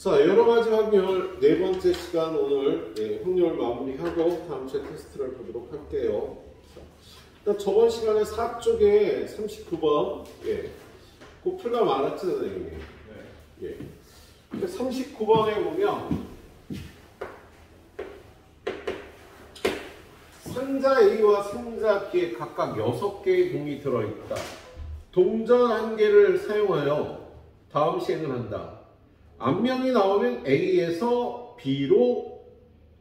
자, 여러 가지 확률 네 번째 시간 오늘 확률 마무리하고 다음 주에 테스트를 보도록 할게요. 일단 저번 시간에 4쪽에 39번 그 풀감 알았죠, 선생님? 네. 39번에 보면 상자 A와 상자 B에 각각 6개의 공이 들어있다. 동전 1개를 사용하여 다음 시행을 한다. 앞면이 나오면 A에서 B로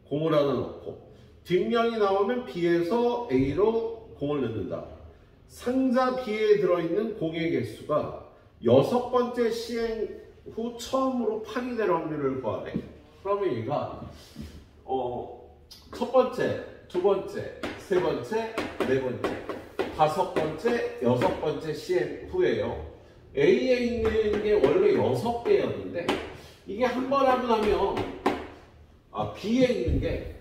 공을 하나 넣고 뒷면이 나오면 B에서 A로 공을 넣는다. 상자 B에 들어있는 공의 개수가 6번째 시행 후 처음으로 8이 될 확률을 구하래. 그러면 얘가 첫 번째, 두 번째, 세 번째, 네 번째, 다섯 번째, 여섯 번째 시행 후에요. A에 있는 게 원래 6개였는데 이게 한 번 하고 나면 B에 있는 게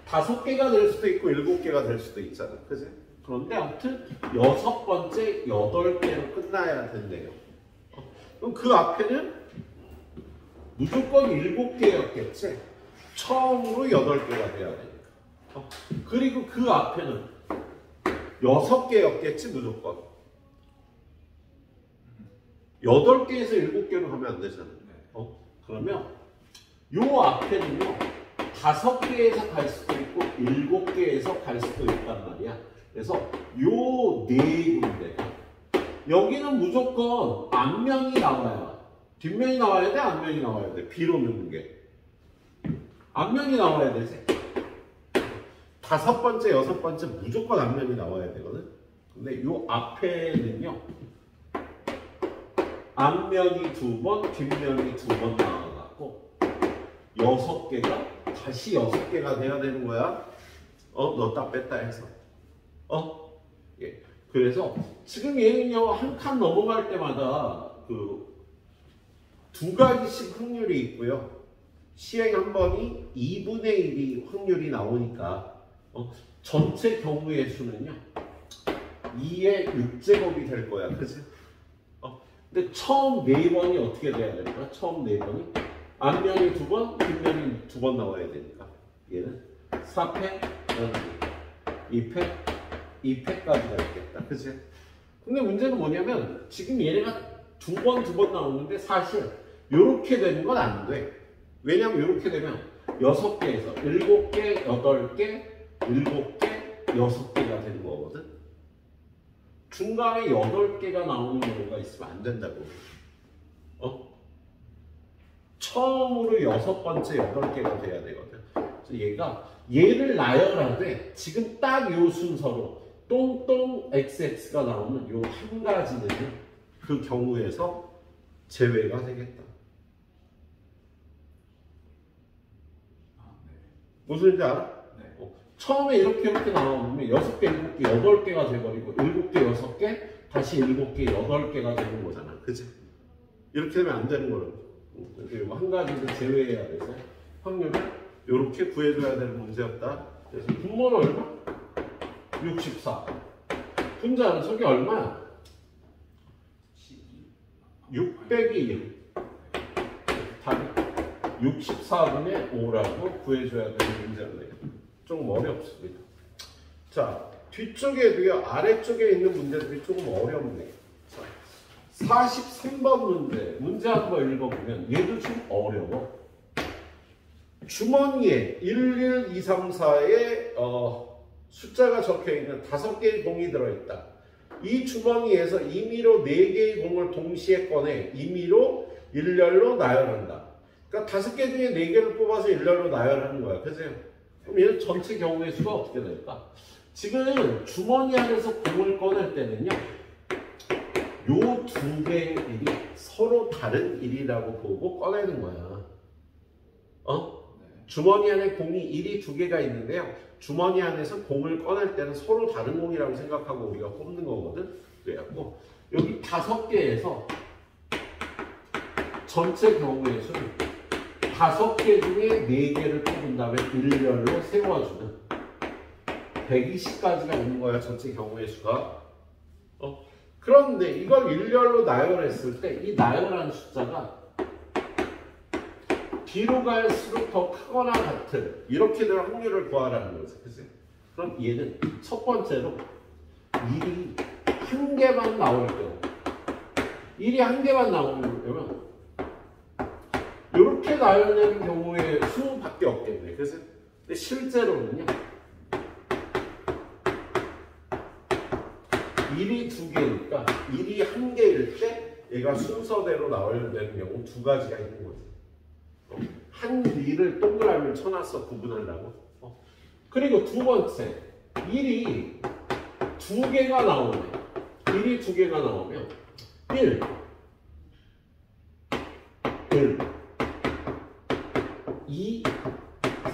5개가 될 수도 있고 7개가 될 수도 있잖아. 그지? 그런데 아무튼 6번째 8개로 끝나야 된대요. 그럼 그 앞에는 무조건 7개였겠지? 처음으로 8개가 돼야 되니까. 그리고 그 앞에는 6개였겠지 무조건. 8개에서 7개로 가면 안 되잖아. 그러면 요 앞에는요 5개에서 갈 수도 있고 7개에서 갈 수도 있단 말이야. 그래서 요 네 군데 여기는 무조건 앞면이 나와야 뒷면이 나와야 돼, 앞면이 나와야 돼. B로 넣는 게 앞면이 나와야 되지. 5번째, 6번째 무조건 앞면이 나와야 되거든. 근데 요 앞에는요 앞면이 2번, 뒷면이 2번 나와갖고 6개가 다시 6개가 돼야 되는 거야. 넣었다 뺐다 해서. 예. 그래서 지금 얘는요 한 칸 넘어갈 때마다 그 2가지씩 확률이 있고요. 시행 한 번이 2분의 1이 확률이 나오니까 전체 경우의 수는요 2의 6제곱이 될 거야. 그치? 근데 처음 4번이 어떻게 돼야 될까? 처음 4번이 앞면이 2번, 뒷면이 2번 나와야 되니까 얘는 4패, 2패, 2패까지가 있겠다. 그치? 근데 문제는 뭐냐면 지금 얘네가 2번 나오는데 사실 이렇게 되는 건 안 돼. 왜냐면 이렇게 되면 6개에서 7개, 8개, 7개, 6개가 되는 거거든. 중간에 8개가 나오는 경우가 있으면 안 된다고. 처음으로 6번째 8개가 돼야 되거든. 그래서 얘를 나열하되 지금 딱 요 순서로 똥똥 XX가 나오는 요 한 가지는 그 경우에서 제외가 되겠다. 무슨 말인지 알아? 처음에 이렇게 나오면 6개, 7개, 8개가 돼버리고 7개, 6개, 다시 7개, 8개가 되는 거잖아. 그치? 이렇게 되면 안 되는 거예요. 그래서 이거 한 가지를 제외해야 돼서 확률을 이렇게 구해줘야 되는 문제였다. 그래서 분모는 얼마? 64. 분자는 저게 얼마야? 6 빼기 1. 답이 64분의 5라고 구해줘야 되는 문제였네요. 조금 어렵습니다. 자, 뒤쪽에 비해 아래쪽에 있는 문제들이 조금 어렵네요. 자, 43번 문제 한번 읽어보면 얘도 좀 어려워. 주머니에 1, 2, 3, 4에 숫자가 적혀있는 5개의 공이 들어있다. 이 주머니에서 임의로 4개의 공을 동시에 꺼내 임의로 일렬로 나열한다. 그러니까 5개 중에 4개를 뽑아서 일렬로 나열하는 거야. 그죠? 그럼 얘는 전체 경우의 수가 어떻게 될까? 지금 주머니 안에서 공을 꺼낼 때는요 요 2개의 일이 서로 다른 일이라고 보고 꺼내는 거야. 주머니 안에 공이 일이 2개가 있는데요 주머니 안에서 공을 꺼낼 때는 서로 다른 공이라고 생각하고 우리가 뽑는 거거든. 그래갖고 여기 5개에서 전체 경우의 수는 5개 중에 4개를 뽑은 다음에 일렬로 세워주는 120까지가 있는 거야. 전체 경우의 수가. 그런데 이걸 일렬로 나열했을 때 이 나열한 숫자가 뒤로 갈수록 더 크거나 같은 이렇게 될 확률을 구하라는 거죠. 그죠? 그럼 얘는 첫 번째로 1이 한 개만 나올 경우 1이 한 개만 나오려면 이렇게 나열되는 경우의 수밖에 없겠네. 그래서 근데 실제로는요 1이 두 개니까 1이 한 개일 때 얘가 순서대로 나열되는 경우 두 가지가 있는 거지. 한 1을 동그라미를 쳐놨어 구분하려고. 그리고 두 번째 1이 두 개가 나오네. 1이 두 개가 나오면 1 2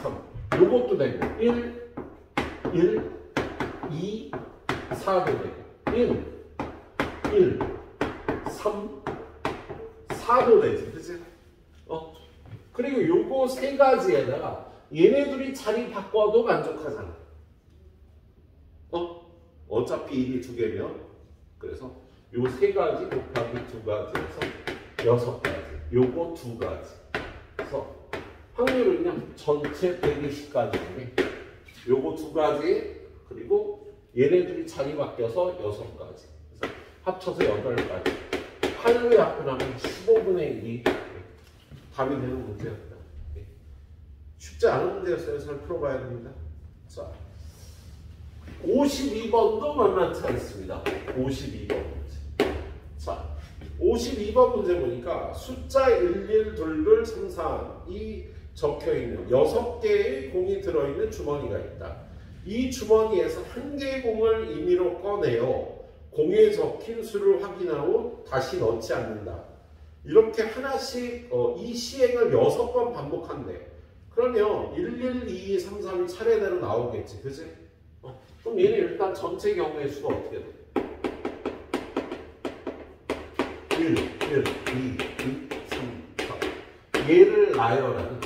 3 요것도 되고 1 2 4도 되고 1 3 4도 되지. 그치? 그리고 요거 세 가지에다가 얘네들이 자리 바꿔도 만족하잖아. 어차피 1이 두 개면 그래서 요 세 가지 곱하기 두 가지에서 6가지. 요거 두 가지. 그래서 확률은 그냥 전체 120가지 중에 요거 두 가지 그리고 얘네들이 자리 바뀌어서 6가지. 그래서 합쳐서 8가지. 8로 약분하면 15분의 1이 답이 되는 문제였다. 쉽지 않은 문제였어요. 잘 풀어봐야 됩니다. 자, 52번도 만만치 않습니다. 52번 문제. 자, 52번 문제 보니까 숫자 1122 33이 적혀있는 6개의 공이 들어있는 주머니가 있다. 이 주머니에서 한 개의 공을 임의로 꺼내어 공에 적힌 수를 확인한 후 다시 넣지 않는다. 이렇게 하나씩 이 시행을 6번 반복한대. 그러면 1, 2, 3, 3이 차례대로 나오겠지. 그치? 그럼 얘는 일단 전체 경우의 수가 어떻게 돼? 1, 2, 3, 4. 얘를 나열하는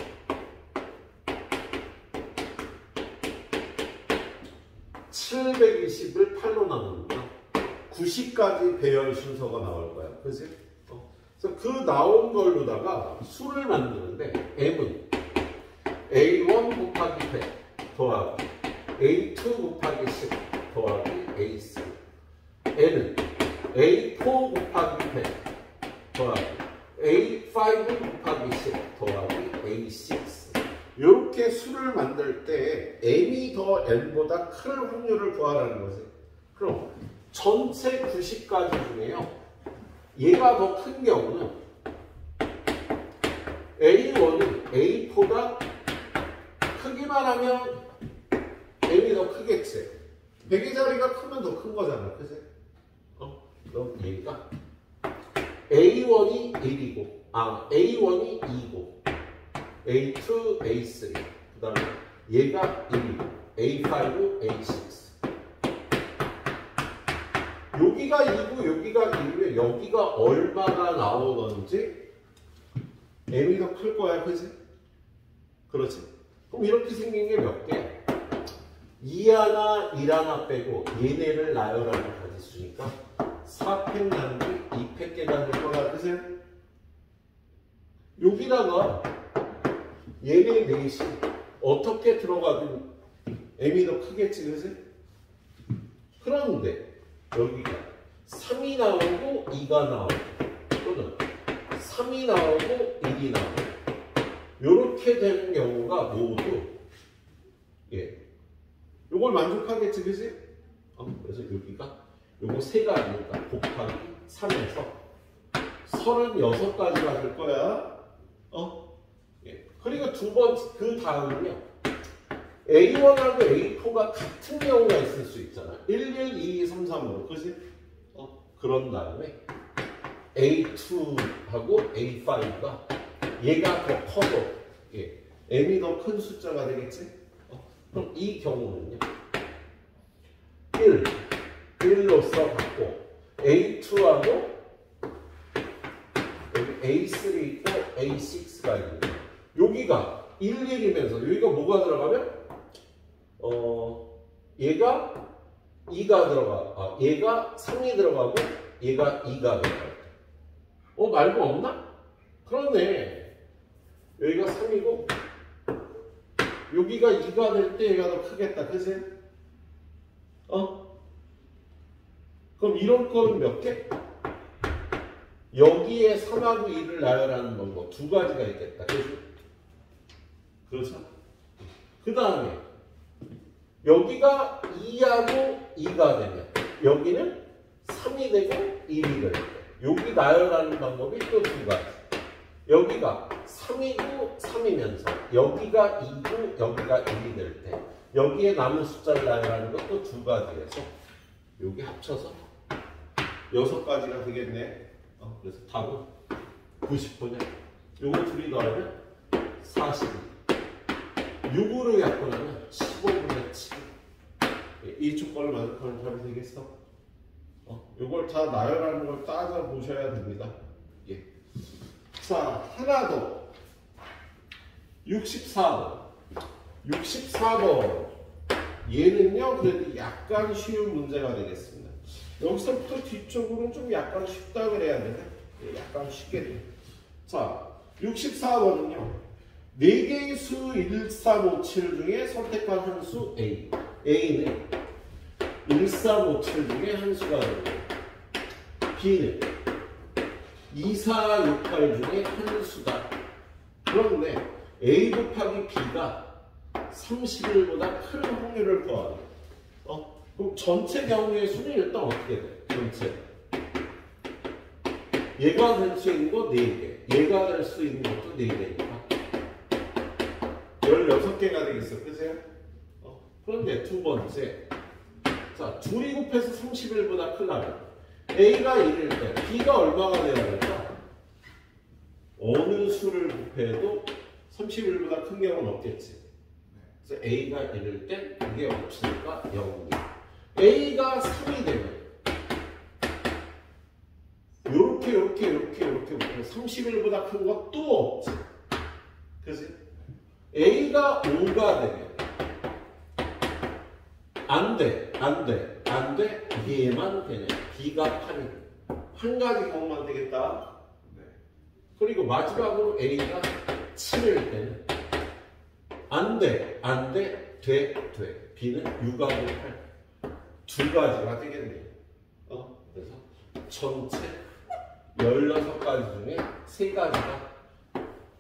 720을 8로 나눕니다. 90까지 배열 순서가 나올 거야. 그치? 그래서 그 나온 걸로다가 수를 만드는데 M은 A1 곱하기 100 더하기 A2 곱하기 10 더하기 A3 N은 A4 곱하기 100 더하기 A5 곱하기 10 더하기 A6 이렇게 수를 만들 때 M이 더 N보다 큰 확률을 구하라는 거지. 그럼 전체 90가지 중에요 얘가 더 큰 경우는 A1이 A4가 크기만 하면 M이 더 크겠지. 100의 자리가 크면 더 큰 거잖아. 그치? 그럼 얘가 A1이 1이고 A1이 2고 A2, A3 그 다음에 얘가 1이고 A5, A6 여기가 2고 여기가 1이면 여기가 얼마가 나오는지 M이 더 클 거야. 그치? 그렇지? 그럼 이렇게 생긴 게 몇 개? 2 하나, 1 하나 빼고 얘네를 나열하는 가지수니까 4팩 나누기 2팩 계산일 거야. 그치? 여기다가 얘네 넷이 어떻게 들어가든 M이 더 크겠지. 그치? 그런데 여기가 3이 나오고 2가 나오고 또는 3이 나오고 1이 나오고 이렇게 되는 경우가 모두 요걸 만족하겠지. 그치? 그래서 여기가 요거 세 가지니까 곱하기 3에서 36가지가 될 거야. 그리고 두 번째 그 다음은요 A1하고 A4가 같은 경우가 있을 수 있잖아. 1, 1, 2, 2, 3, 3으로. 그치? 그런 다음에 A2하고 A5가 얘가 더 커도 M이 더 큰 숫자가 되겠지? 그럼 이 경우는요 1로서 갖고 A2하고 여기 A3 있고 A6가 있는데 여기가 1, 1이면서 여기가 뭐가 들어가면 얘가 2가 들어가 얘가 3이 들어가고 얘가 2가 들어가. 말고 없나? 그러네. 여기가 3이고 여기가 2가 될 때 얘가 더 크겠다. 그치? 그럼 이런 거는 몇 개? 여기에 3하고 2를 나열하는 방법 두 가지가 있겠다. 그치? 그렇죠? 그 다음에 여기가 2하고 2가 되면 여기는 3이 되고 1이 될 때 여기 나열하는 방법이 또 두 가지. 여기가 3이고 3이면서 여기가 2고 여기가 1이 될 때 여기에 남은 숫자를 나열하는 것도 두 가지에서 여기 합쳐서 6가지가 되겠네. 그래서 답은 90분에 요거 둘이 더하면 42. 6으로 약분하면 15분의 7. 이 조건을 만족하는 답이 되겠어? 요걸 다 나열하는 걸 따져 보셔야 됩니다. 예. 자, 하나 더. 64번. 64번. 얘는요, 그래도 약간 쉬운 문제가 되겠습니다. 여기서부터 뒤쪽으로는 좀 약간 쉽다 그래야 되나? 예, 약간 쉽게 돼요. 자, 64번은요. 4개의 수 1, 3, 5, 7 중에 선택한 한 수 A. A는 1, 3, 5, 7 중에 한 수가 되고 B는 2, 4, 6, 8 중에 한 수다. 그런데 A 곱하기 B가 31보다 큰 확률을 더하다. 그럼 전체 경우의 수는 일단 어떻게 돼? 전체. 얘가 될 수 있는 거 4개. 얘가 될 수 있는 것도 4개니까. 16개가 되겠어. 그죠? 그런데 두 번째. 자, 둘이 곱해서 31보다 크다면 A가 1일 때 B가 얼마가 돼야 될까? 어느 수를 곱해도 31보다 큰 경우는 없겠지. 그래서 A가 1일 때 그게 없으니까 0. A가 3이 되면 요렇게 31보다 큰 거 또 없지. 그치? A가 5가 되면 안 돼. 얘만 되네. B가 8이 한 가지 경우만 되겠다. 그리고 마지막으로 A가 7일 때는 안 돼. 돼. B는 6하고 8. 두 가지가 되겠네요. 그래서 전체 16가지 중에 3가지가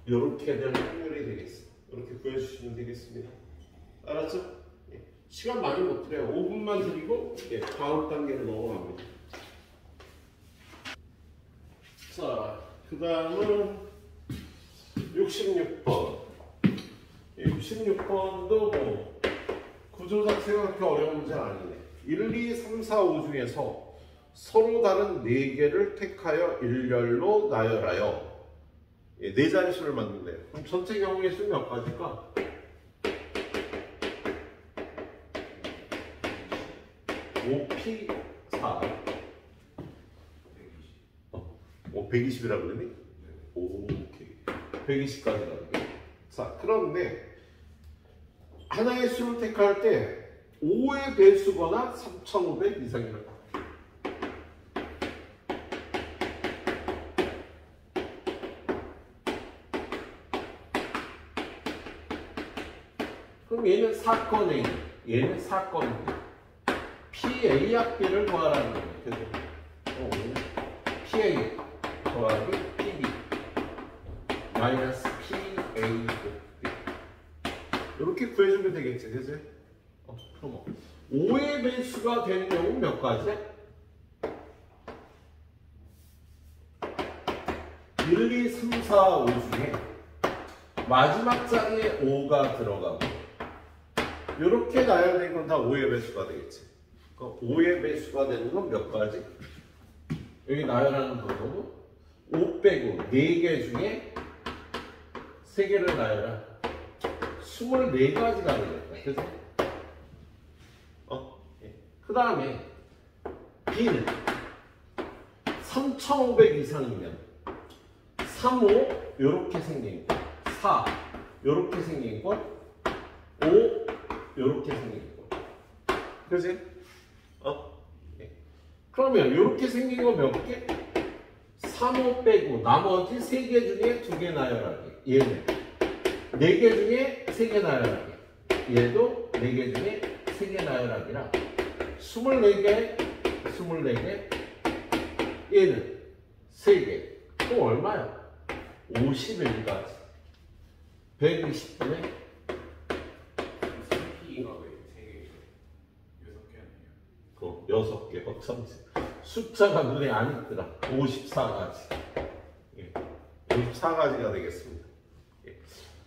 이렇게 될 확률이 되겠어. 이렇게 구해주시면 되겠습니다. 알았죠? 예. 시간 많이 못 드려요. 5분만 드리고 예, 다음 단계로 넘어갑니다. 자, 그 다음은 66번. 66번도 뭐 구조 자체가 그렇게 어려운 문제는 아니네. 1, 2, 3, 4, 5 중에서 서로 다른 4개를 택하여 일렬로 나열하여 예, 4자리 수를 만든대요. 그럼 전체 경우의 수는 몇 가지일까? 5P4 120이라고 그러니? 오케이. 120까지라는 게. 자, 그런데 하나의 수를 택할 때 5의 배수거나 3500 이상이라고. 그럼 얘는 사건 A, 얘는 사건 B. PA 합비를 구하라는 거예요. 그죠? PA 더하기 PB 마이너스 PA B. 이렇게 구해주면 되겠지, 그지? 그럼 5의 배수가 되는 경우는 몇 가지야? 1, 2, 3, 4, 5 중에 마지막 자리에 5가 들어가고 이렇게 나열된 건 다 5의 배수가 되겠지. 5의 배수가 되는 건 몇 가지? 여기 나열하는 방법은 5 빼고 4개 중에 3개를 나열한 24가지가 되겠다. 그죠? 그 다음에 B는 3500 이상이면 3, 5 요렇게 생긴 거, 4 요렇게 생긴 거, 5 요렇게 생긴 거. 그지? 그러면 요렇게 생긴 거 몇 개? 3, 5 빼고 나머지 3개 중에 2개 나열하기. 얘는 4개 중에 3개 나열하기. 얘도 4개 중에 3개 나열하기라 24개, 24개. 얘는 3개. 그럼 얼마야? 51가지. 120분의 3P가 왜 3개, 6개 아니에요? 6개. 어쩐지. 숫자가 눈에 안 익더라. 54가지. 54가지가 되겠습니다.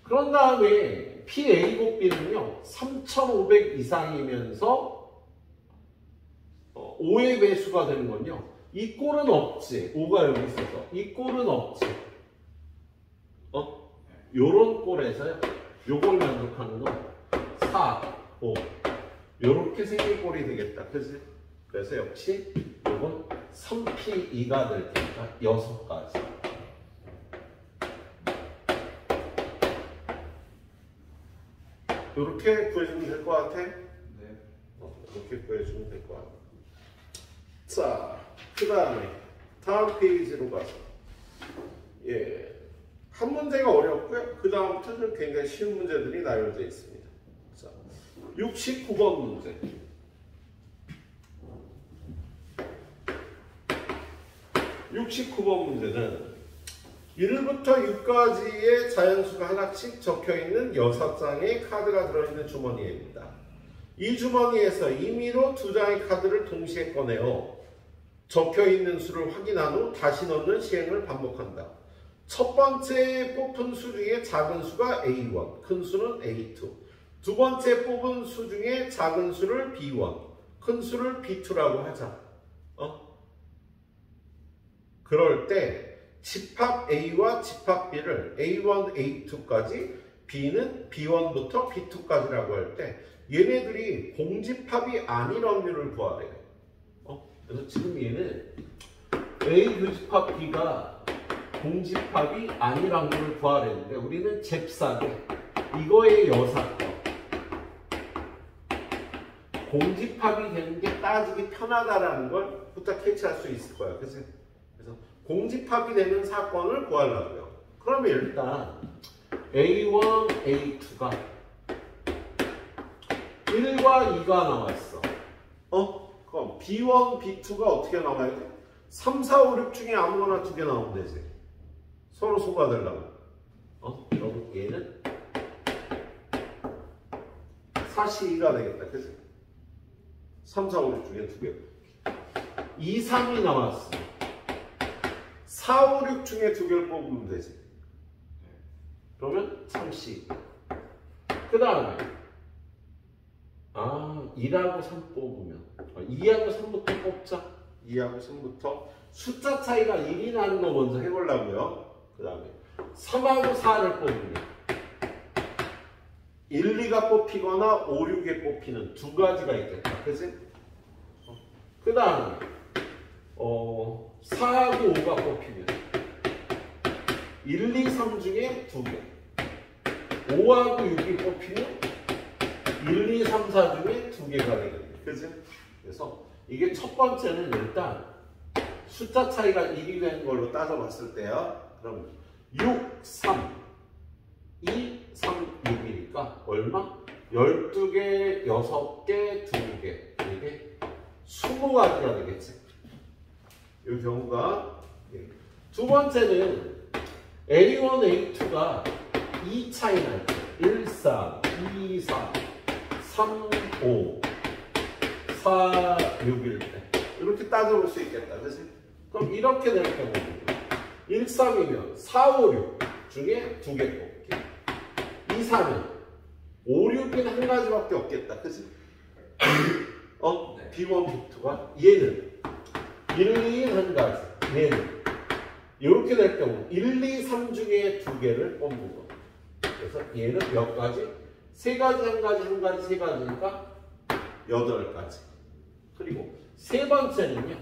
그런 다음에 PA 곱비는요 3,500 이상이면서 5의 배수가 되는 건요 이 꼴은 없지. 5가 여기 있어서 이 꼴은 없지. 요런 꼴에서요 요걸 만족하는 건 4, 5 요렇게 생긴 꼴이 되겠다. 그치? 그래서 역시 요건 3P2가 될 테니까 6가지. 이렇게 구해주면 될 것 같아? 네. 이렇게 구해주면 될 것 같아. 자, 그 다음에 다음 페이지로 가서 한 문제가 어렵고요. 그 다음부터는 굉장히 쉬운 문제들이 나열되어 있습니다. 자, 69번 문제. 69번 문제는 1부터 6까지의 자연수가 하나씩 적혀있는 6장의 카드가 들어있는 주머니입니다. 이 주머니에서 임의로 2장의 카드를 동시에 꺼내어 적혀있는 수를 확인한 후 다시 넣는 시행을 반복한다. 첫 번째 뽑은 수 중에 작은 수가 A1, 큰 수는 A2. 두 번째 뽑은 수 중에 작은 수를 B1, 큰 수를 B2라고 하자. 그럴 때 집합 A와 집합 B를 A1, A2까지, B는 B1부터 B2까지라고 할 때 얘네들이 공집합이 아닌 확률을 구하래요. 그래서 지금 얘는 A 교집합 B가 공집합이 아닌 확률을 구하려는데 우리는 잽싸게 이거의 여사건 공집합이 되는 게 따지기 편하다라는 걸 부터 캐치할 수 있을 거야. 그래서 공집합이 되는 사건을 구하려고요. 그러면 일단 A1, A2가 1과 2가 나와있어. 그럼 B1, B2가 어떻게 나와야 돼? 3, 4, 5, 6 중에 아무거나 2개 나오면 되지. 서로 소가되려면. 그럼 얘는 42가 되겠다. 그치? 3, 4, 5, 6 중에 2개. 2, 3이 나왔어. 4, 5, 6 중에 2개를 뽑으면 되지. 그러면 30. 그 다음에 2하고 3 뽑으면 2하고 3부터 뽑자. 2하고 3부터 숫자 차이가 1이 나는 거 먼저 해보려고요. 그 다음에 3하고 4를 뽑으면 1, 2가 뽑히거나 5, 6에 뽑히는 2가지가 있겠다. 그치? 그 다음에 4하고 5가 뽑히면 1, 2, 3 중에 2개 5하고 6이 뽑히면 1, 2, 3, 4 중에 2개가 되겠네. 그치? 그래서 이게 첫 번째는 일단 숫자 차이가 1이 되는 걸로 따져봤을 때야. 그럼 6, 3, 2, 3, 6이니까 얼마? 12개, 6개, 2개 이게 20가지가 되겠지. 이 경우가. 두 번째는 A1, A2가 2 차이 날 때 1, 3, 2, 3, 3, 5, 4, 6일 때 이렇게 따져볼 수 있겠다. 그치? 그럼 이렇게 될 경우는 1, 3이면 4, 5, 6 중에 2개 뽑기. 2, 3은 5, 6은 한 가지밖에 없겠다. 그치? B1, B2가 얘는 1, 2는 한 가지. 얘는 이렇게 될 경우 1, 2, 3 중에 2개를 뽑는 거. 그래서 얘는 몇 가지? 3가지, 1가지, 1가지, 3가지니까 8가지. 그리고 세 번째는요.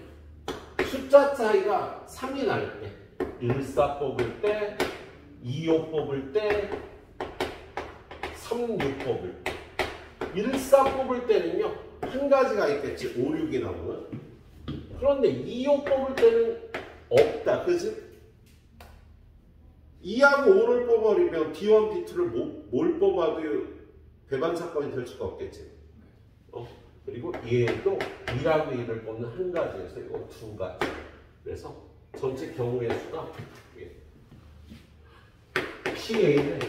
숫자 차이가 3이 날 때 1, 4 뽑을 때 2, 5 뽑을 때 3, 6 뽑을 때 1, 4 뽑을 때는요. 한 가지가 있겠지. 5, 6이 나오는. 그런데 2, 5 뽑을 때는 없다. 그치? 2하고 5를 뽑아버리면 B1, B2를 뭘 뽑아도 배반 사건이 될 수가 없겠지. 그리고 얘도 2라고 2를 뽑는 한 가지에서 이거 두 가지. 그래서 전체 경우의 수가 PA는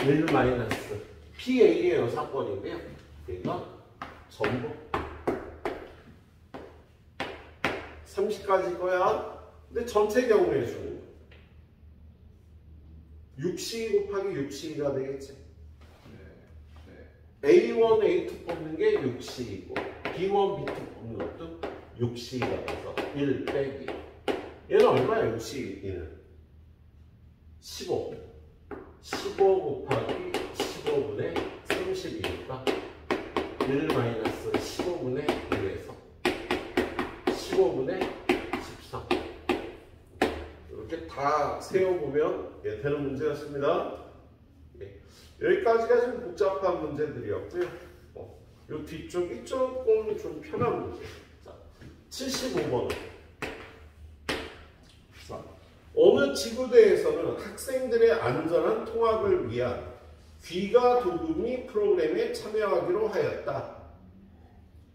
1 마이너스 PA예요 사건인데요. 그러니까 전부 30까지 거야. 근데 전체 경우의 수는 6C 곱하기 6C가 되겠지. A1, A2 뽑는 게 6C이고 B1, B2 뽑는 것도 6C가 돼서 1 빼기. 얘는 얼마야 6C2는? 15. 15 곱하기 15분의 30이니까 1 마이너스 15분의 1에서 15분의 13. 이렇게 다 세워보면 되는 문제였습니다. 여기까지가 좀 복잡한 문제들이었고요. 이 뒤쪽, 이쪽은 좀 편한 문제. 자, 75번은. 어느 지구대에서는 학생들의 안전한 통학을 위한 귀가 도구미 프로그램에 참여하기로 하였다.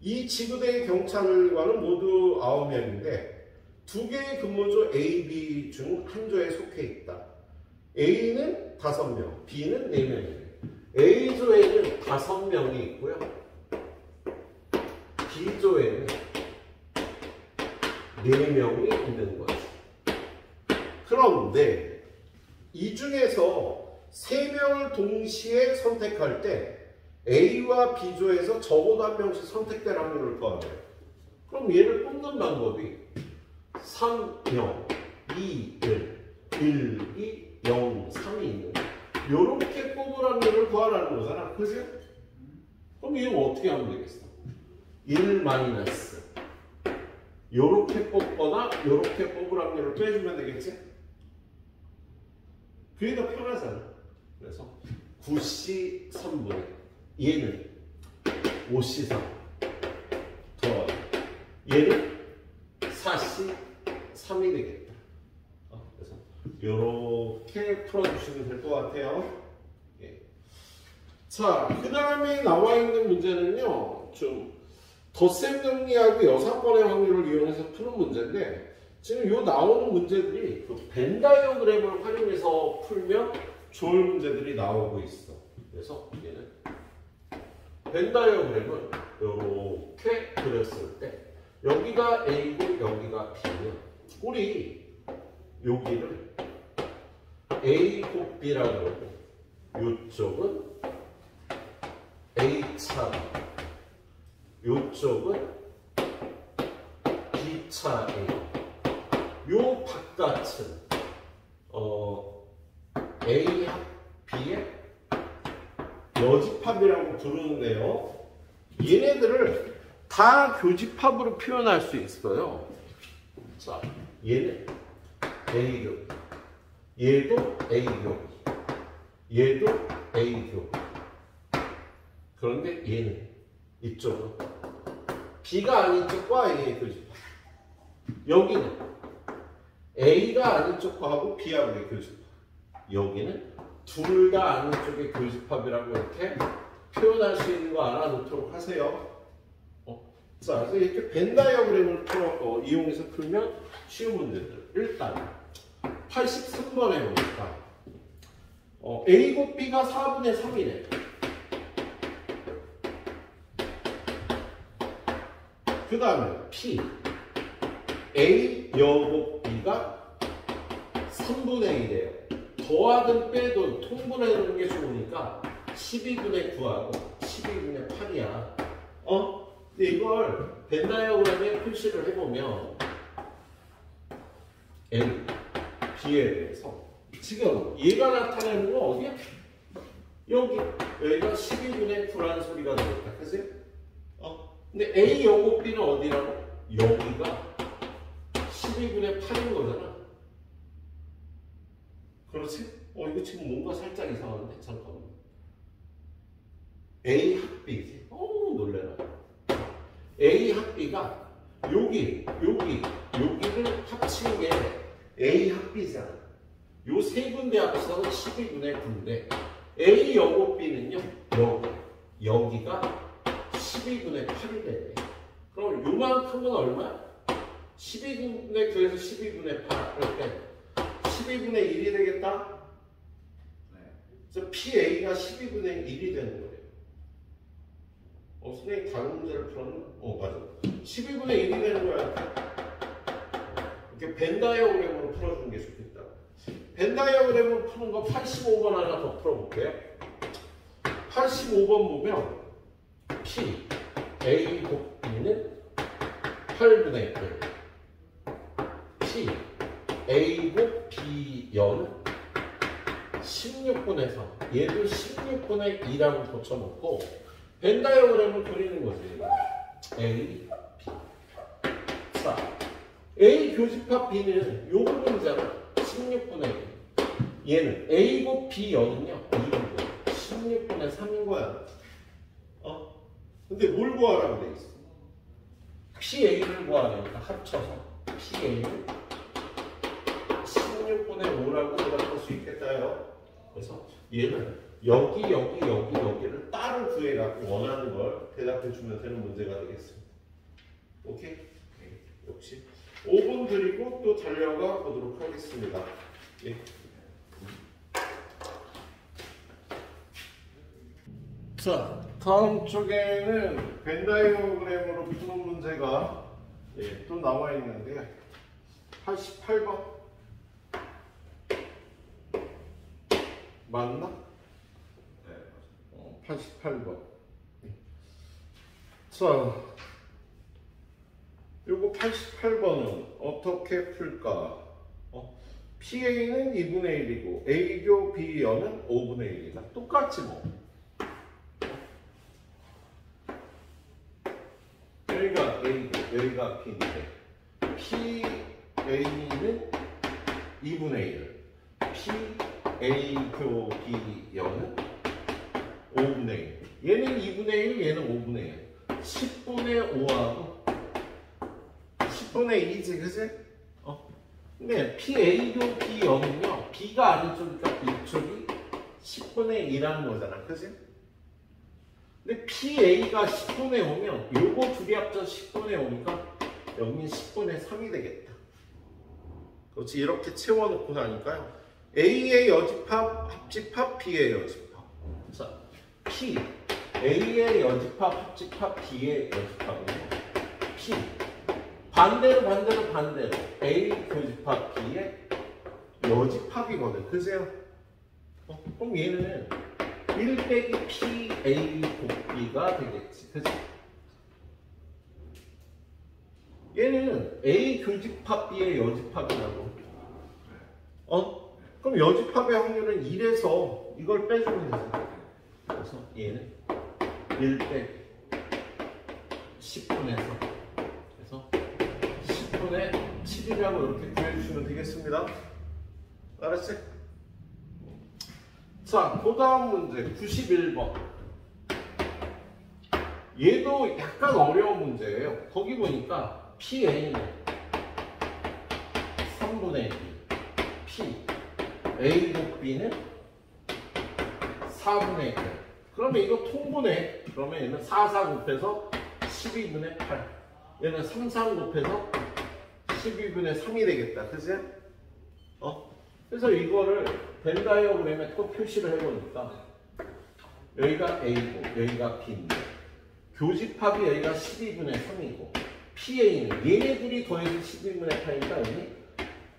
이 지구대의 경찰관은 모두 9명인데 2개의 근무조 A, B 중 한 조에 속해 있다. A는 5명, B는 4명이에요. A조에는 5명이 있고요. B조에는 4명이 있는 거죠. 그런데 이 중에서 3명을 동시에 선택할 때 A와 B조에서 적어도 한 명씩 선택될 확률을 구하래요. 그럼 얘를 뽑는 방법이 3, 0, 2, 1, 2, 0, 3이 있는 요렇게 뽑을 확률을 구하라는 거잖아. 그죠? 그럼 이거 어떻게 하면 되겠어? 1 마이너스 요렇게 뽑거나 요렇게 뽑을 확률을 빼주면 되겠지? 그게 더 편하잖아. 그래서 9C 3분의 얘는 5C 3 더하기 얘는 4C 3이 되겠다. 그래서 이렇게 풀어주시면 될 것 같아요. 예. 자, 그 다음에 나와 있는 문제는요, 좀 덧셈 정리하고 6번의 확률을 이용해서 푸는 문제인데, 지금 요 나오는 문제들이 그 벤 다이어그램을 활용해서 풀면 좋을 문제들이 나오고 있어. 그래서 얘는 벤 다이어그램을 이렇게 그렸을 때 여기가 A고 여기가 B면 우리 여기를 A 곱 B라고 그러고 이쪽은 A차 B, 이쪽은 B차 A. 요 바깥은 A 합 B의 여집합이라고 부르는데요. 얘네들을 다 교집합으로 표현할 수 있어요. 자, 얘는 A교, 얘도 A교, 얘도 A교. 그런데 얘는 이쪽은 B가 아닌 쪽과 A의 교집합. 여기는 A가 아닌 쪽하고 B하고의 교집합. 여기는 둘 다 아닌 쪽의 교집합이라고 이렇게 표현할 수 있는 거 알아놓도록 하세요. 자, 그래서 이렇게 벤 다이어그램을 이용해서 풀면 쉬운 문제들. 일단 83번에 보니까 A 곱 B가 4분의 3이래. 그 다음에 P A 여곱 B가 3분의 1이에요. 더하든 빼든 통분해주는 게 좋으니까 12분의 9하고 12분의 8이야. 근데 이걸 벤 다이어그램에 표시를 해보면 N, B에 대해서 지금 얘가 나타내는 건 어디야? 여기가 12분의 9라는 소리가 나겠다. 그치? 근데 A 여곱 B는 어디라고? 여기가 12분의 8인 거잖아. 그렇지? 이거 지금 뭔가 살짝 이상한데? 잠깐만. A 합비지? 놀래라. A 합비가 여기를 합친 게 A 합비잖아. 요 세 군데 합쳐서 12분의 9인데 A 여고 B는요. 여기가 12분의 8이 되네. 그럼 요만큼은 얼마? 12분의 9에서 12분의 8 이렇게 12분의 1이 되겠다? 네. 그래서 PA가 12분의 1이 되는 거예요. 선생님 다른 문제를 풀었나? 맞아. 12분의 1이 되는 거야. 이렇게 벤 다이어그램으로 풀어주는 게 좋겠다. 벤 다이어그램으로 푸는 거 85번 하나 더 풀어볼게요. 85번 보면 P, A, B는 8분의 1. P, A, B, 여는 16분의 3. 얘도 16분의 2라고 고쳐놓고 벤 다이어그램을 그리는 거지. A, B. 자, A 교집합 B는 요 부분이잖아. 16분의 1. 얘는 A고 B 여는요. 이 부분. 16분의 3인 거야. 근데 뭘 구하라고 돼 있어? PA를 구하니까 합쳐서 PA를 16분의 5라고 대답할 수 있겠다요. 그래서 얘는 여기를 따로 구해갖고 원하는 걸 대답해주면 되는 문제가 되겠습니다. 오케이? 역시 5분 드리고 또 달려가 보도록 하겠습니다. 예. 자, 다음 쪽에는 벤 다이어그램으로 푸는 문제가 또 나와 있는데 88번 맞나? 네, 88번. 자, 요거 88번은 어떻게 풀까? PA는 2분의 1이고 A교 B여는 5분의 1이다. 똑같지 뭐. 여기가 A고 여기가 B인데 PA는 2분의 1, PA교 B여는 5분의 1. 얘는 2분의 1, 얘는 5분의 1. 10분의 5하고 10분의 2지, 그지? 근데 PA교 B여는요, B가 아래쪽이니까 이쪽이 10분의 2라는 거잖아, 그지? 근데 PA가 10분의 5면 요거 둘이 합쳐서 10분의 5니까 여기는 10분의 3이 되겠다. 그렇지, 이렇게 채워놓고 나니까요. A의 여집합, 합집합, B의 여집합. 자, P, A의 여집합, 합집합, B의 여집합이에요. P. 반대로 A 교집합 B의 여집합이거든. 그세요? 그럼 얘는 1 빼기 P, A 곱B가 되겠지. 그치? 얘는 A 교집합 B의 여집합이라고. 그럼 여집합의 확률은 1에서 이걸 빼주면 되잖아. 그래서 얘는 1 빼기 10분의 3. 그래서 10분의 7이라고 이렇게 구해주시면 되겠습니다. 알았지? 자, 그 다음 문제 91번. 얘도 약간 어려운 문제예요. 거기 보니까 PA는 3분의 1, P, A 곱B는 4분의 1. 그러면 이거 통분해. 그러면 얘는 4, 4 곱해서 12분의 8. 얘는 3, 3 곱해서 12분의 3이 되겠다. 그치? 그래서 이거를 벤 다이어그램에 또 표시를 해보니까 여기가 A고 여기가 B인데 교집합이 여기가 12분의 3이고 PA는 얘네들이 더해서 12분의 8이니까 여기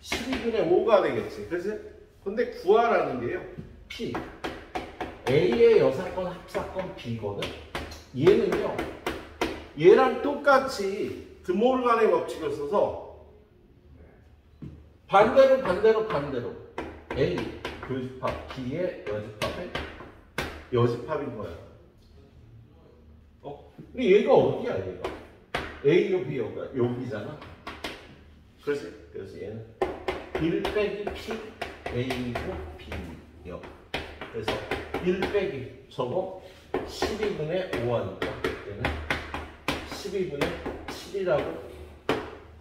12분의 5가 되겠지. 그치? 근데 구하라는 게요. P. A의 여사건, 합사건 B거든. 얘는요. 얘랑 똑같이 드모르간의 법칙을 써서 반대로 A 교집합 B의 여집합인 거야. 근데 얘가 어디야, 얘가? A요, B 여기잖아. 그래서 얘는 1 빼기 P, A고 B요. 그래서 1 빼기 저거 12분의 5하니까 얘는 12분의 7이라고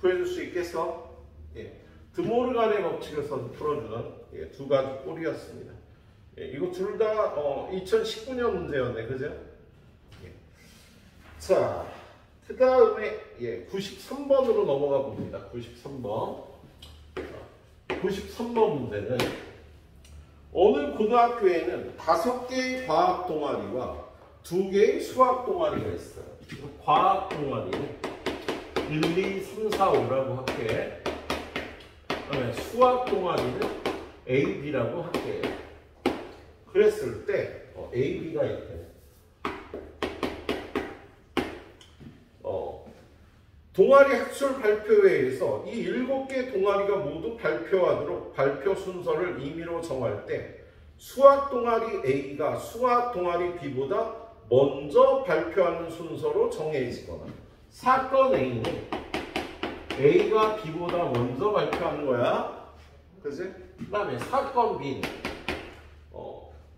구해줄 수 있겠어? 예. 드모르간의 법칙에서 풀어주는 두 가지 꼴이었습니다. 이거 둘 다 2019년 문제였네, 그죠? 자, 그 다음에 93번으로 넘어가 봅니다. 93번. 93번 문제는 어느 고등학교에는 5개의 과학 동아리와 2개의 수학 동아리가 있어요. 과학 동아리는 1, 2, 3, 4, 5라고 할게. 그다음에 수학 동아리는 A, B라고 할게. 그랬을 때 A, B가 있대. 동아리 학술 발표회에서 이 7개 동아리가 모두 발표하도록 발표 순서를 임의로 정할 때 수학 동아리 A가 수학 동아리 B보다 먼저 발표하는 순서로 정해지거나, 사건 A는 A가 B보다 먼저 발표하는 거야. 그치? 그 다음에 사건 B는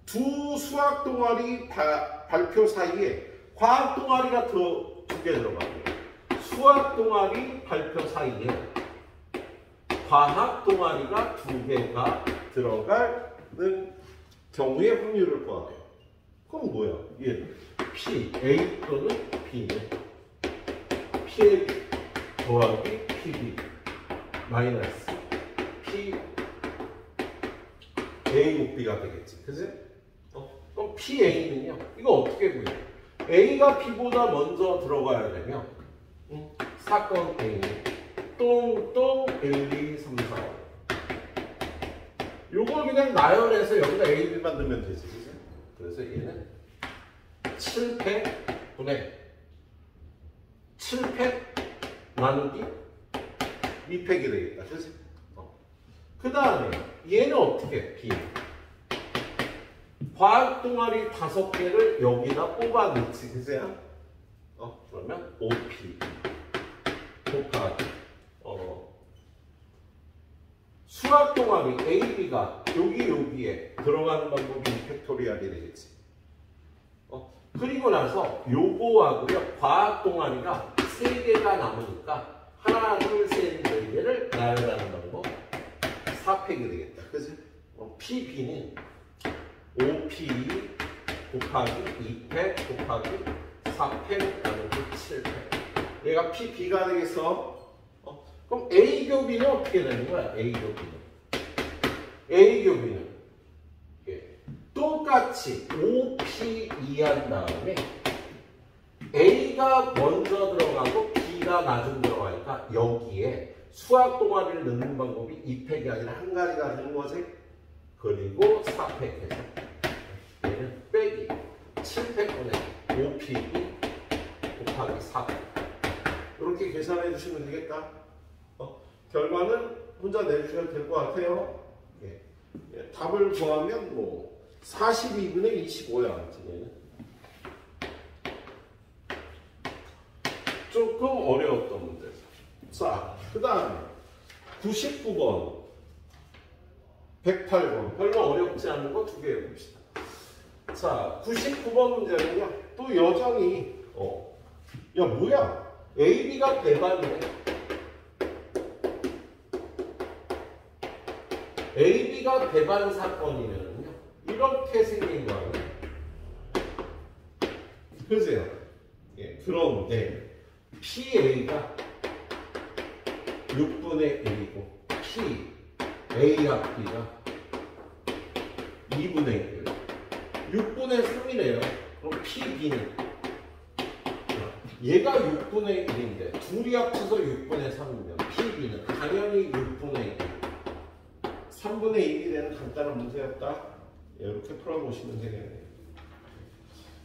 두 수학 동아리 발표 사이에 과학 동아리가 두 개 들어가고, 수학 동아리 발표 사이에 과학 동아리가 2개가 들어가는 경우의 확률을 구하래요. 그럼 뭐야? 얘는 P, A 또는 B는 P 더하기 PB 마이너스 P A 곱 B가 되겠지. 그지? 그럼 PA는요? 이거 어떻게 구해요? A가 B보다 먼저 들어가야 되면 사건 A 똥똥 1, 2, 3, 4, 5 요걸 그냥 나열해서 여기다 A, B만 넣으면 되지. 그치? 그래서 얘는 7팩 분의 7팩 나누기 2팩이 되겠다. 그치? 그 다음에 얘는 어떻게 B 과학 동아리 5개를 여기다 뽑아 넣지. 그치야? 그러면 OP 곱하기 수학 동아리 A, B가 여기에 들어가는 방법이 팩토리얼이 되겠지. 그리고 나서 요거하고요 과학 동아리가 3개가 남으니까 하나, 둘, 셋, 4개를 나열하는 방법 4팩이 되겠다. 그치? PB는 OP 곱하기 2팩 곱하기 4팩 나누기 7팩. 얘가 PB가 되겠어. 그럼 A 교비는 어떻게 되는 거야? A 교비는 똑같이 OP 이해한 다음에 A가 먼저 들어가고 B가 나중 들어가니까 여기에 수학 동아리를 넣는 방법이 2팩이 아니라 한 가지가 되는 거지. 그리고 4팩에서 얘는 빼기 7팩분의 5PB 곱하기 4팩. 이렇게 계산해 주시면 되겠다. 결과는 혼자 내주셔도 될 것 같아요. 답을 구하면 뭐 42분의 25야. 얘는 조금 어려웠던 문제죠. 자, 그 다음에 99번 108번 별로 어렵지 않은 거 2개 해봅시다. 자, 99번 문제는요 또 여전히 야 뭐야 AB가 배반이네. AB가 배반 사건이면요 이렇게 생긴 거예요. 그죠? 그런데 PA가 6분의 1이고 PA와 B가 2분의 1 6분의 3이래요. 그럼 PB는 얘가 6분의 1인데 둘이 합쳐서 6분의 3이면 PB는 당연히 6분의 1 3분의 1이 되는 간단한 문제였다. 이렇게 풀어보시면 되겠네요.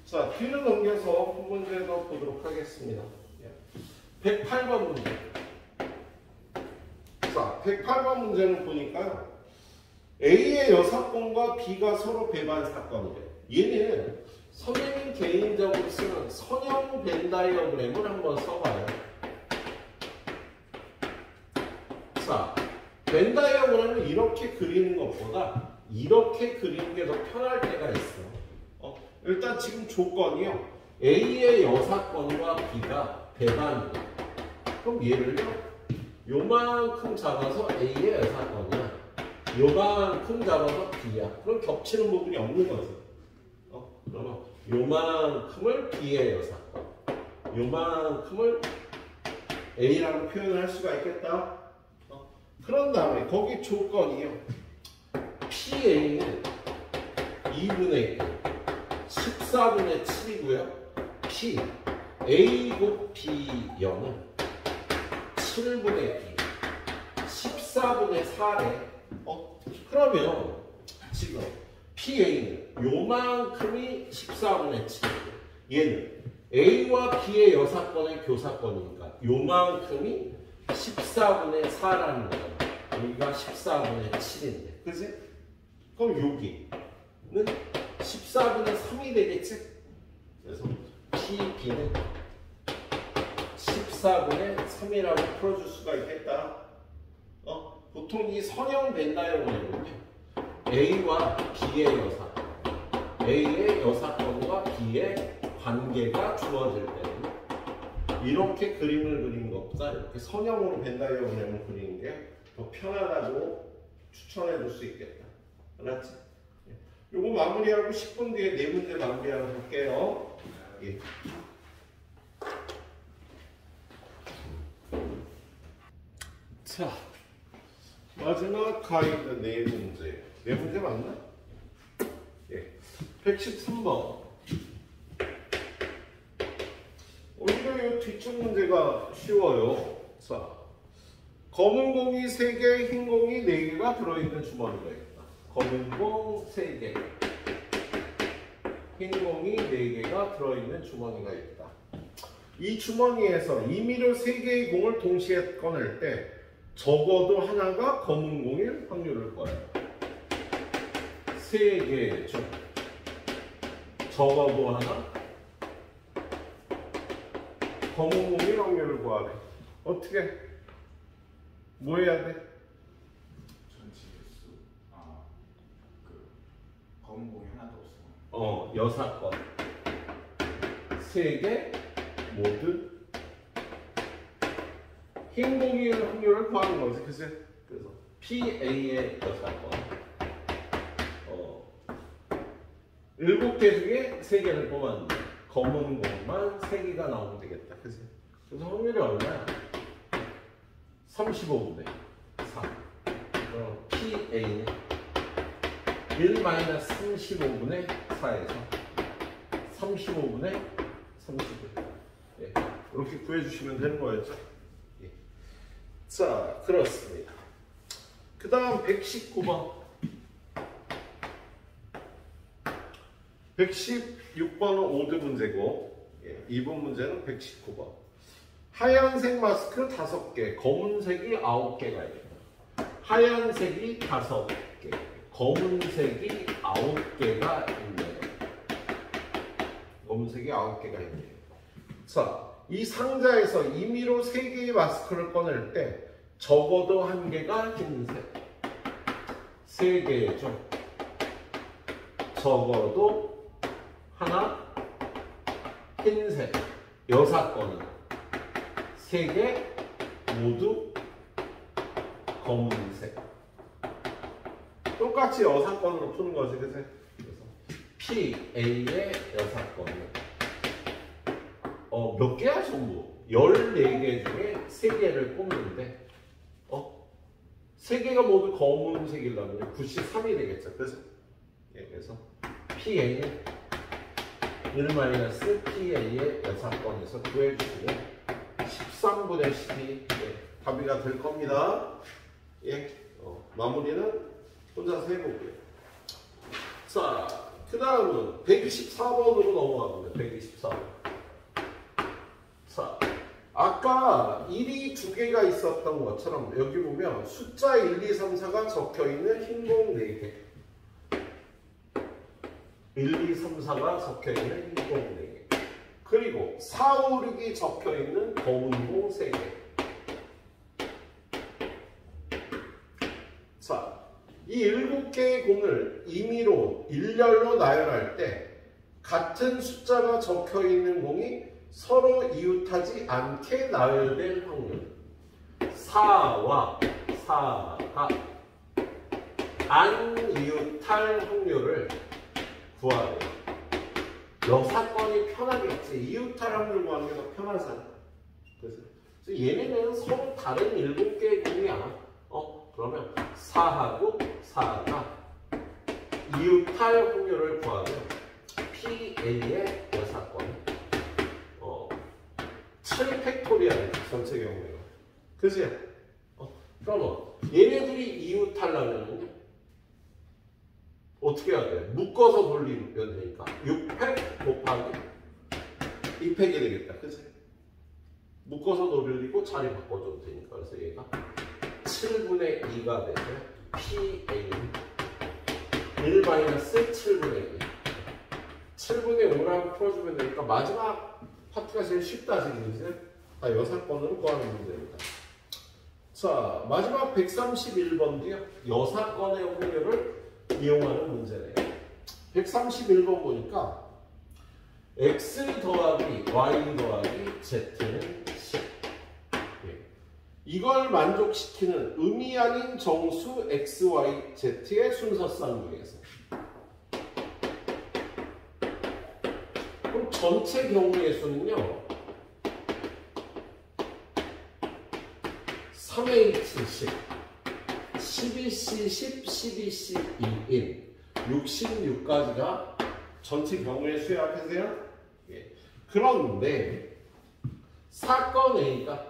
자, 뒤를 넘겨서 한 문제 더 보도록 하겠습니다. 108번 문제. 자, 108번 문제는 보니까요. A의 여사건과 B가 서로 배반 사건이래. 얘는 선생님 개인적으로 쓰는 선형 벤 다이어그램을 한번 써봐요. 자, 벤 다이어그램을 이렇게 그리는 것보다 이렇게 그리는 게 더 편할 때가 있어. 일단 지금 조건이요. A의 여사건과 B가 배반이다. 그럼 얘를요. 요만큼 잡아서 A의 여사건이야. 요만큼 잡아서 B야. 그럼 겹치는 부분이 없는 거지. 그러면 요만큼을 B의 여사건, 요만큼을 A라고 표현을 할 수가 있겠다. 그런 다음에 거기 조건이요. PA는 2분의 1, 14분의 7이고요. P, A 곱 B0은 7분의 2, 14분의 4래. 그러면 지금 PA는 요만큼이 14분의 7이고 얘는 A와 B의 여사건의 교사건이니까 요만큼이 14분의 4라는 거잖아. 여기가 14분의 7인데, 그치? 그럼 여기는 14분의 3이 되겠지? 그래서 PB는 14분의 3이라고 풀어줄 수가 있겠다. 보통 이 선형 벤다이어그램은요, A와 B의 여사건, A의 여사건과 B의 관계가 주어질 때는 이렇게 그림을 그리는 것보다 이렇게 선형으로 벤다이어그램을 그리는 게 더 편하다고 추천해 줄 수 있겠다. 알았지? 요거 마무리하고 10분 뒤에 4문제 마무리하러 갈게요. 예. 자, 마지막 가이드 4문제. 4문제 맞나? 예. 113번. 오히려 이 뒤쪽 문제가 쉬워요. 자, 검은 공이 3개, 흰 공이 4개가 들어있는 주머니가 있다. 검은 공 3개, 흰 공이 4개가 들어있는 주머니가 있다. 이 주머니에서 임의로 3개의 공을 동시에 꺼낼 때 적어도 하나가 검은 공일 확률일 거예요. 3개 중 적어도 하나 검은 공일 확률을 구하래. 어떻게? 뭐 해야 돼? 전체 개수. 그 검은 공이 하나도 없어. 여사건 3개 모두 흰 공일 확률을 구하는 거지, 그치? 그래서 PA의 여사건 7개 중에 3개를 뽑았는데 검은 공만 3개가 나오면 되겠다, 그치? 그래서 확률이 얼마야? 35분의 4. 그럼 PA는 1-35분의 4에서 35분의 30을. 예, 이렇게 구해주시면 되는 거였죠. 예. 자, 그렇습니다. 그 다음 119번. 116번은 5드 문제고, 예, 2번 문제는 119번. 하얀색 마스크 5개, 검은색이 9개가 있다. 하얀색이 5개, 검은색이 9개가 있네요. 검은색이 9개가 있네요. 자, 이 상자에서 임의로 3개의 마스크를 꺼낼 때 적어도 1개가 흰색, 3개 중 적어도 하나 흰색, 여사건은 3개 모두 검은색. 똑같이 여사건으로 푸는 거지, 그치? 그래서 PA의 여사건은 몇 개야 전부? 14개 중에 3개를 뽑는데 3개가 모두 검은색이라면 93이 되겠죠, 그래서 예, 그래서 PA는 1-PA의 여사건에서 구해주시면 13분의 12 답이가 될 겁니다. 예, 마무리는 혼자서 해보고요. 자, 그 다음은 124번으로 넘어갑니다. 124번. 자, 아까 1이 2개가 있었던 것처럼 여기 보면 숫자 1, 2, 3, 4가 적혀있는 흰 공 4개, 1, 2, 3, 4가 적혀있는 흰 공 4개, 그리고 4, 5, 6이 적혀있는 검은 공 3개. 자, 이 7개의 공을 임의로 일렬로 나열할 때 같은 숫자가 적혀있는 공이 서로 이웃하지 않게 나열될 확률 4와 4가 안이웃할 확률을 구하래요. 여사건이 편하겠지. 이웃할 확률 구하는 게 더 편하잖아. 그래서 얘네는 서로 다른 7개의 공이야. 그러면 4하고 4가 이웃할 확률을 구하면 PA의 여사건 7팩토리얼 전체 경우에요. 그지? 그러면 얘네들이 이웃하려면요 어떻게 해야 돼? 묶어서 돌리면 되니까 6팩 곱하기 2팩이 되겠다. 그치? 묶어서 돌리고 자리 바꿔줘도 되니까. 그래서 얘가 7분의 2가 되죠. PA 1-7분의 2 7분의 5라고 풀어주면 되니까 마지막 파트가 제일 쉽다 지금. 이제 다 여사건으로 구하는 문제입니다. 자, 마지막 131번도요. 여사건의 확률을 이용하는 문제네요. 131번 보니까 x 더하기 y 더하기 z는 10. 이걸 만족시키는 의미 아닌 정수 x, y, z의 순서상 중에서 그럼 전체 경우의 수는요 3H10 12C 10, 12C 2인 66까지가 전체 경우의 수야. 하세요? 예. 그런데 사건 A가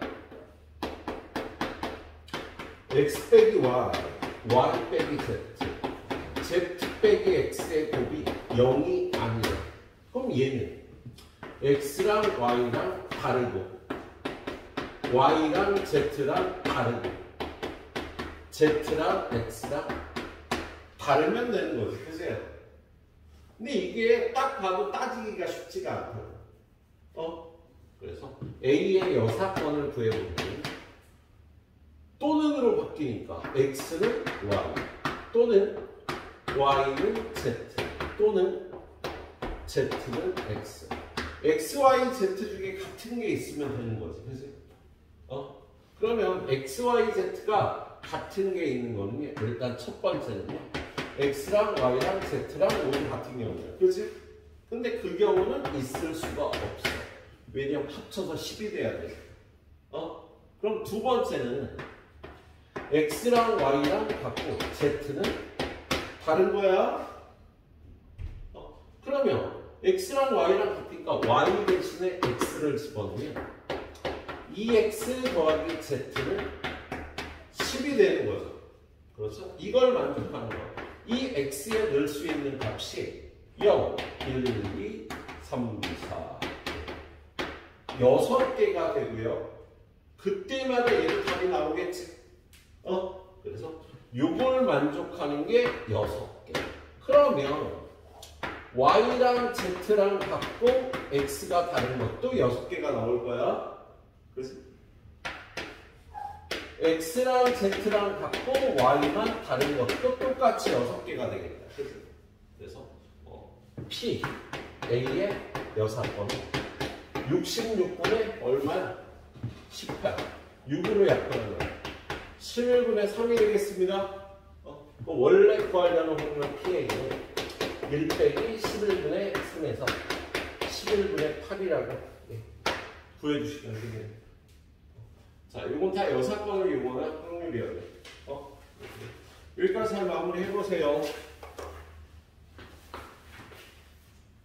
X 빼기 Y, Y 빼기 Z, Z 빼기 X의 곱이 0이 아니야. 그럼 얘는 X랑 Y랑 다르고 Y랑 Z랑 다르고 Z랑 X랑 다르면 되는 거지. 그죠? 근데 이게 딱 봐도 따지기가 쉽지가 않아요. 그래서 A의 여사건을 구해보면 또는으로 바뀌니까 X는 Y 또는 Y는 Z 또는 Z는 X. X, Y, Z 중에 같은 게 있으면 되는 거지. 그지? 그러면 X, Y, Z가 같은 게 있는 거는 일단 첫 번째는요. X랑 Y랑 Z랑 모두 같은 경우예요. 그지? 근데 그 경우는 있을 수가 없어. 왜냐면 합쳐서 10이 돼야 돼. 그럼 두 번째는 X랑 Y랑 같고 Z는 다른 거야. 그러면 X랑 Y랑 같으니까 Y 대신에 X를 집어넣으면 2X 더하기 Z는 10이 되는 거죠. 그렇죠? 이걸 만족하는 거. 이 X에 넣을 수 있는 값이 0, 1, 2, 3, 4 6개가 되고요. 그때마다 얘도 답이 나오겠지. 그래서 요걸 만족하는 게 6개. 그러면 Y랑 Z랑 같고 X가 다른 것도 6개가 나올 거야. 그래서 X랑 Z랑 같고 Y만 다른 것도 똑같이 6개가 되겠다. 그래서 P, A의 여사건은 66분의 얼마야? 18. 6으로 약분하는 거야. 11분의 3이 되겠습니다. 원래 구하려는 확률 PA는 1 빼기 11분의 3에서 11분의 8이라고 구해주시면 되겠네요. 자, 이건 다 여사건을 이용하는 확률이었네. 여기까지 잘 마무리 해보세요.